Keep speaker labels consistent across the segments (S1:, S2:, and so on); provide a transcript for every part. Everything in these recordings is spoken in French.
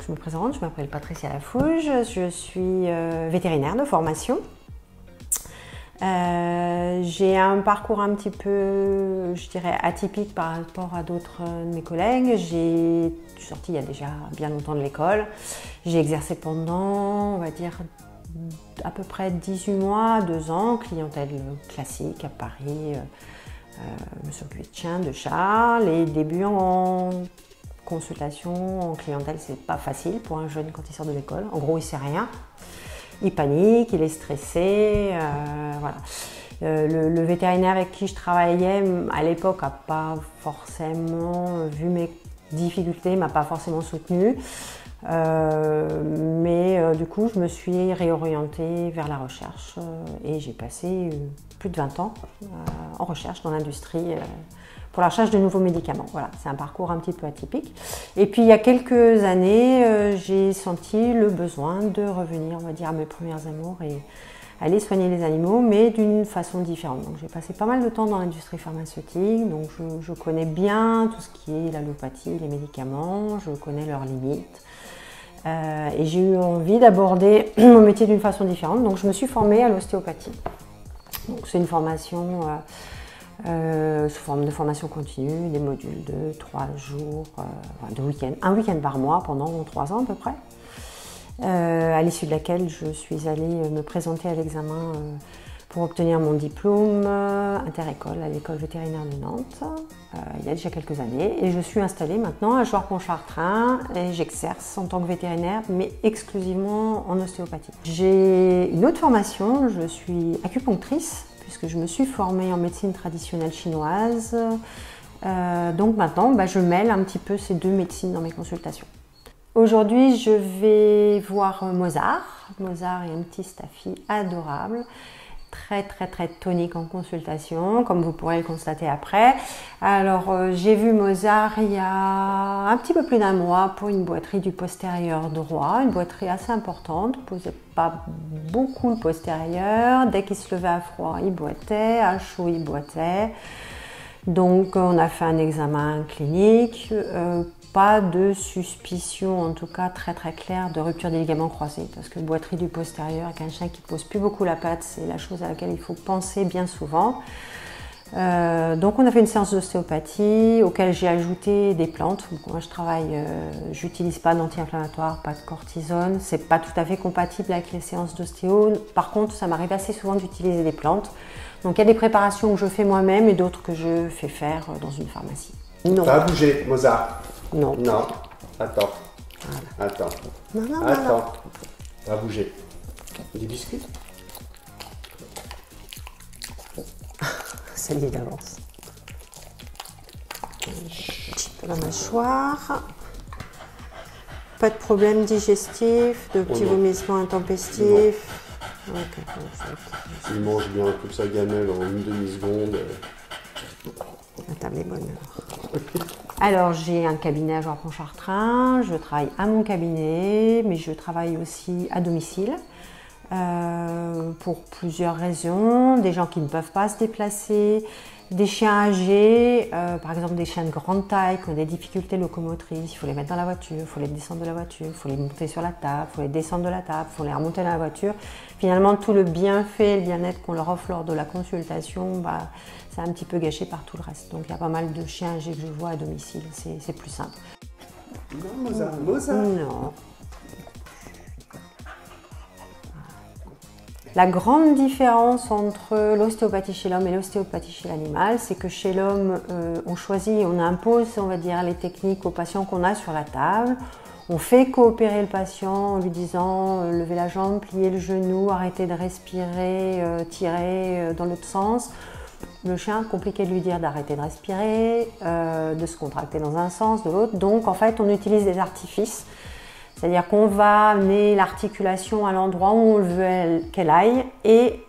S1: Je me présente, je m'appelle Patricia Lafouge, je suis vétérinaire de formation. J'ai un parcours un petit peu, je dirais, atypique par rapport à d'autres de mes collègues. Je suis sortie il y a déjà bien longtemps de l'école. J'ai exercé pendant, on va dire, à peu près 18 mois, 2 ans, clientèle classique à Paris, me s'occuper de chiens, de chats. Les débuts en consultation, en clientèle, c'est pas facile pour un jeune quand il sort de l'école. En gros, il sait rien. Il panique, il est stressé, voilà. Le vétérinaire avec qui je travaillais à l'époque n'a pas forcément vu mes difficultés, m'a pas forcément soutenue. Du coup, je me suis réorientée vers la recherche et j'ai passé plus de 20 ans en recherche dans l'industrie pour la recherche de nouveaux médicaments. Voilà, c'est un parcours un petit peu atypique. Et puis, il y a quelques années, j'ai senti le besoin de revenir, on va dire, à mes premières amours et aller soigner les animaux, mais d'une façon différente. Donc, j'ai passé pas mal de temps dans l'industrie pharmaceutique, donc je connais bien tout ce qui est l'allopathie, les médicaments, je connais leurs limites. Et j'ai eu envie d'aborder mon métier d'une façon différente, donc je me suis formée à l'ostéopathie. Donc, c'est une formation sous forme de formation continue, des modules de 3 jours, de week-end, un week-end par mois pendant 3 ans à peu près, à l'issue de laquelle je suis allée me présenter à l'examen pour obtenir mon diplôme inter-école à l'école vétérinaire de Nantes, il y a déjà quelques années, et je suis installée maintenant à Jouarre-Pontchartrain et j'exerce en tant que vétérinaire, mais exclusivement en ostéopathie. J'ai une autre formation, je suis acupunctrice, puisque je me suis formée en médecine traditionnelle chinoise. Donc maintenant, je mêle un petit peu ces deux médecines dans mes consultations. Aujourd'hui, je vais voir Mozart. Mozart est un petit staffy adorable, très tonique en consultation, comme vous pourrez le constater après. Alors, j'ai vu Mozart il y a un petit peu plus d'1 mois pour une boiterie du postérieur droit, une boiterie assez importante, posait pas beaucoup le postérieur. Dès qu'il se levait à froid, il boitait, à chaud, il boitait. Donc, on a fait un examen clinique. Pas de suspicion, en tout cas très claire, de rupture des ligaments croisés, parce que boiterie du postérieur avec un chien qui ne pose plus beaucoup la patte, c'est la chose à laquelle il faut penser bien souvent. Donc on a fait une séance d'ostéopathie auquel j'ai ajouté des plantes. Donc, moi je travaille, j'utilise pas d'anti-inflammatoire, pas de cortisone, c'est pas tout à fait compatible avec les séances d'ostéo. Par contre, ça m'arrive assez souvent d'utiliser des plantes. Donc il y a des préparations que je fais moi-même et d'autres que je fais faire dans une pharmacie. Non.
S2: Ça va bouger, Mozart.
S1: Non.
S2: Non. Attends.
S1: Voilà.
S2: Attends.
S1: Non.
S2: Attends. Ça va bouger. Des biscuits?
S1: C'est lié d'avance. Un petit peu la mâchoire. Pas de problème digestif, de petits vomissements intempestifs. Okay.
S2: Il mange bien toute sa gamelle en une demi-seconde.
S1: La table est bonne alors. J'ai un cabinet à Jouarre-Pontchartrain, je travaille à mon cabinet, mais je travaille aussi à domicile pour plusieurs raisons. Des gens qui ne peuvent pas se déplacer, des chiens âgés, par exemple des chiens de grande taille qui ont des difficultés locomotrices, il faut les mettre dans la voiture, il faut les descendre de la voiture, il faut les monter sur la table, il faut les descendre de la table, il faut les remonter dans la voiture. Finalement, tout le bienfait, le bien-être qu'on leur offre lors de la consultation, c'est un petit peu gâché par tout le reste. Donc il y a pas mal de chiens âgés que je vois à domicile, c'est plus simple.
S2: Non, Mozart.
S1: Non. La grande différence entre l'ostéopathie chez l'homme et l'ostéopathie chez l'animal, c'est que chez l'homme, on choisit, on impose, on va dire, les techniques aux patients qu'on a sur la table. On fait coopérer le patient en lui disant lever la jambe, plier le genou, arrêter de respirer, tirer dans l'autre sens. Le chien, compliqué de lui dire d'arrêter de respirer, de se contracter dans un sens, de l'autre. Donc en fait, on utilise des artifices. C'est-à-dire qu'on va amener l'articulation à l'endroit où on veut qu'elle aille et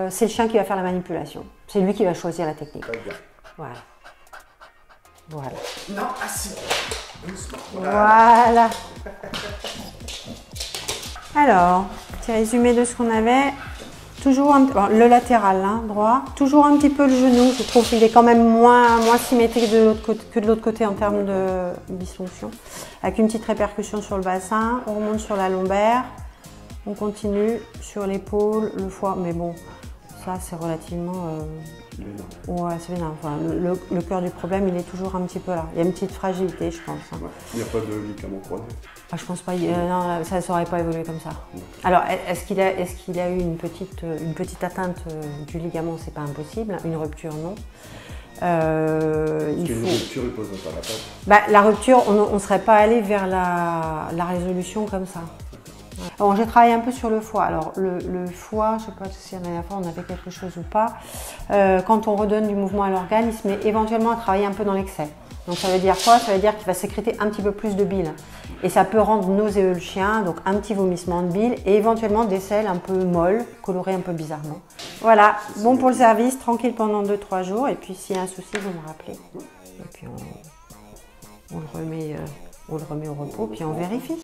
S1: c'est le chien qui va faire la manipulation. C'est lui qui va choisir la technique.
S2: Très bien.
S1: Voilà.
S2: Non, assis. Doucement.
S1: Voilà. Alors, petit résumé de ce qu'on avait. Toujours le latéral, hein, droit. Toujours un petit peu le genou. Je trouve qu'il est quand même moins symétrique que de l'autre côté en termes de dysfonction. Avec une petite répercussion sur le bassin. On remonte sur la lombaire. On continue sur l'épaule, le foie. Mais bon, ça c'est relativement... ouais, c'est bien. Enfin, le cœur du problème, il est toujours un petit peu là. Il y a une petite fragilité, je pense. Hein.
S2: Ouais. Il n'y a pas de ligament croisé?
S1: Ah, je pense pas. Non, ça ne saurait pas évoluer comme ça. Alors, est-ce qu'il a eu une petite atteinte du ligament? C'est pas impossible. Une rupture, non.
S2: Une rupture, il pose pas la tête.
S1: Bah, la rupture, on ne serait pas allé vers la résolution comme ça. Bon, j'ai travaillé un peu sur le foie. Alors le foie, je ne sais pas si la dernière fois on avait quelque chose ou pas. Quand on redonne du mouvement à l'organe, il se met éventuellement à travailler un peu dans l'excès. Donc ça veut dire quoi? Ça veut dire qu'il va sécréter un petit peu plus de bile. Et ça peut rendre nauséeux le chien, donc un petit vomissement de bile et éventuellement des selles un peu molles, colorées un peu bizarrement. Voilà, bon pour le service, tranquille pendant 2-3 jours. Et puis s'il y a un souci, vous me rappelez. Et puis on le remet au repos, puis on vérifie.